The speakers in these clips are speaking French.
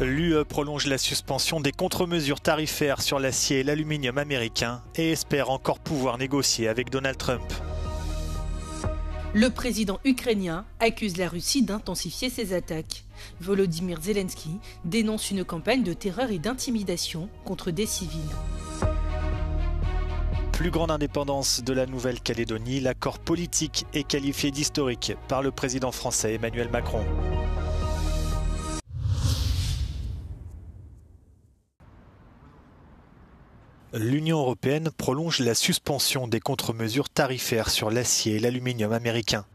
L'UE prolonge la suspension des contre-mesures tarifaires sur l'acier et l'aluminium américain et espère encore pouvoir négocier avec Donald Trump. Le président ukrainien accuse la Russie d'intensifier ses attaques. Volodymyr Zelensky dénonce une campagne de terreur et d'intimidation contre des civils. Plus grande indépendance de la Nouvelle-Calédonie, l'accord politique est qualifié d'historique par le président français Emmanuel Macron. L'Union européenne prolonge la suspension des contre-mesures tarifaires sur l'acier et l'aluminium américain.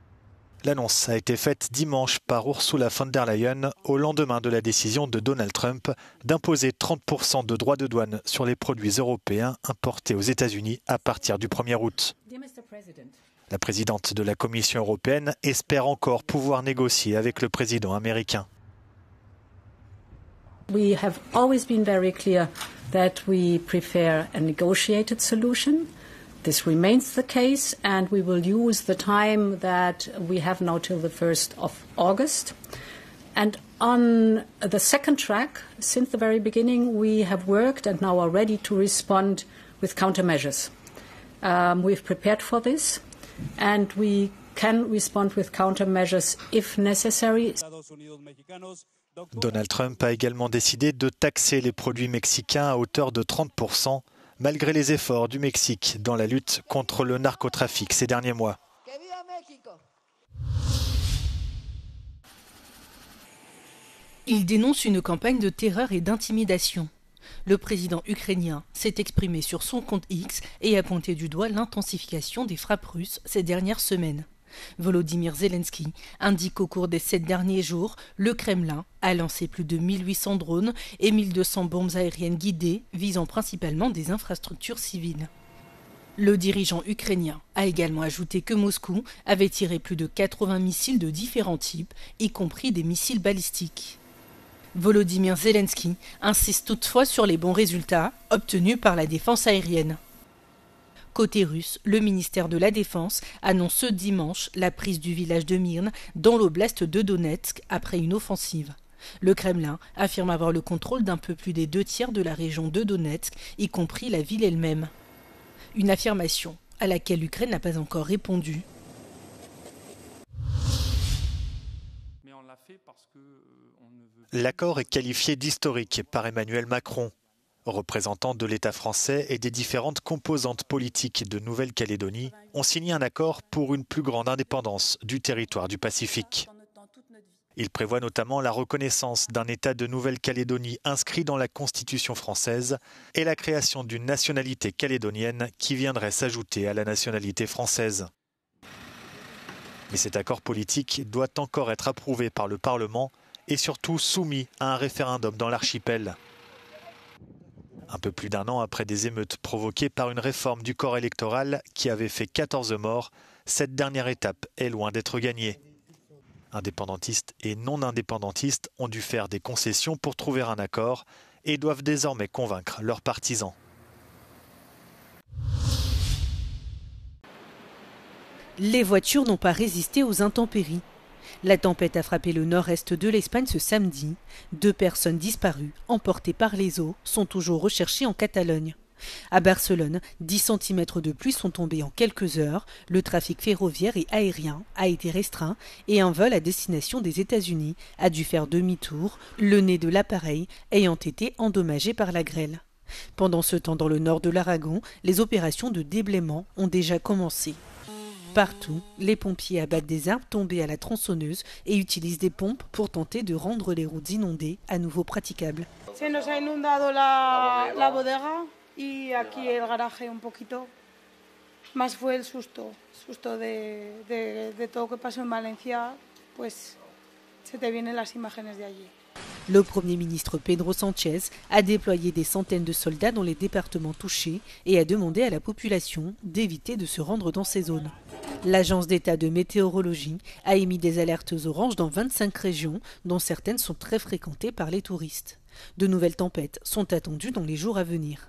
L'annonce a été faite dimanche par Ursula von der Leyen au lendemain de la décision de Donald Trump d'imposer 30% de droits de douane sur les produits européens importés aux États-Unis à partir du 1er août. La présidente de la Commission européenne espère encore pouvoir négocier avec le président américain. We have always been very clear that we prefer a negotiated solution. This remains the case, and we will use the time that we have now till the 1st of August. And on the second track, since the very beginning, we have worked and now are ready to respond with countermeasures. We've prepared for this, and we can respond with countermeasures if necessary. Donald Trump a également décidé de taxer les produits mexicains à hauteur de 30%, malgré les efforts du Mexique dans la lutte contre le narcotrafic ces derniers mois. Il dénonce une campagne de terreur et d'intimidation. Le président ukrainien s'est exprimé sur son compte X et a pointé du doigt l'intensification des frappes russes ces dernières semaines. Volodymyr Zelensky indique qu'au cours des 7 derniers jours, le Kremlin a lancé plus de 1800 drones et 1200 bombes aériennes guidées visant principalement des infrastructures civiles. Le dirigeant ukrainien a également ajouté que Moscou avait tiré plus de 80 missiles de différents types, y compris des missiles balistiques. Volodymyr Zelensky insiste toutefois sur les bons résultats obtenus par la défense aérienne. Côté russe, le ministère de la Défense annonce ce dimanche la prise du village de Myrne dans l'oblast de Donetsk après une offensive. Le Kremlin affirme avoir le contrôle d'un peu plus des 2/3 de la région de Donetsk, y compris la ville elle-même. Une affirmation à laquelle l'Ukraine n'a pas encore répondu. L'accord est qualifié d'historique par Emmanuel Macron. Représentants de l'État français et des différentes composantes politiques de Nouvelle-Calédonie ont signé un accord pour une plus grande indépendance du territoire du Pacifique. Il prévoit notamment la reconnaissance d'un État de Nouvelle-Calédonie inscrit dans la Constitution française et la création d'une nationalité calédonienne qui viendrait s'ajouter à la nationalité française. Mais cet accord politique doit encore être approuvé par le Parlement et surtout soumis à un référendum dans l'archipel. Un peu plus d'1 an après des émeutes provoquées par une réforme du corps électoral qui avait fait 14 morts, cette dernière étape est loin d'être gagnée. Indépendantistes et non-indépendantistes ont dû faire des concessions pour trouver un accord et doivent désormais convaincre leurs partisans. Les voitures n'ont pas résisté aux intempéries. La tempête a frappé le nord-est de l'Espagne ce samedi. 2 personnes disparues, emportées par les eaux, sont toujours recherchées en Catalogne. À Barcelone, 10 cm de pluie sont tombés en quelques heures. Le trafic ferroviaire et aérien a été restreint et un vol à destination des États-Unis a dû faire demi-tour, le nez de l'appareil ayant été endommagé par la grêle. Pendant ce temps, dans le nord de l'Aragon, les opérations de déblaiement ont déjà commencé. Partout, les pompiers abattent des arbres tombés à la tronçonneuse et utilisent des pompes pour tenter de rendre les routes inondées à nouveau praticables. Se nos ha inundado la bodega y aquí el garaje un poquito. Más fue el susto de todo lo que pasó en Valencia, pues se te vienen las imágenes de allí. Le Premier ministre Pedro Sánchez a déployé des centaines de soldats dans les départements touchés et a demandé à la population d'éviter de se rendre dans ces zones. L'Agence d'État de météorologie a émis des alertes oranges dans 25 régions, dont certaines sont très fréquentées par les touristes. De nouvelles tempêtes sont attendues dans les jours à venir.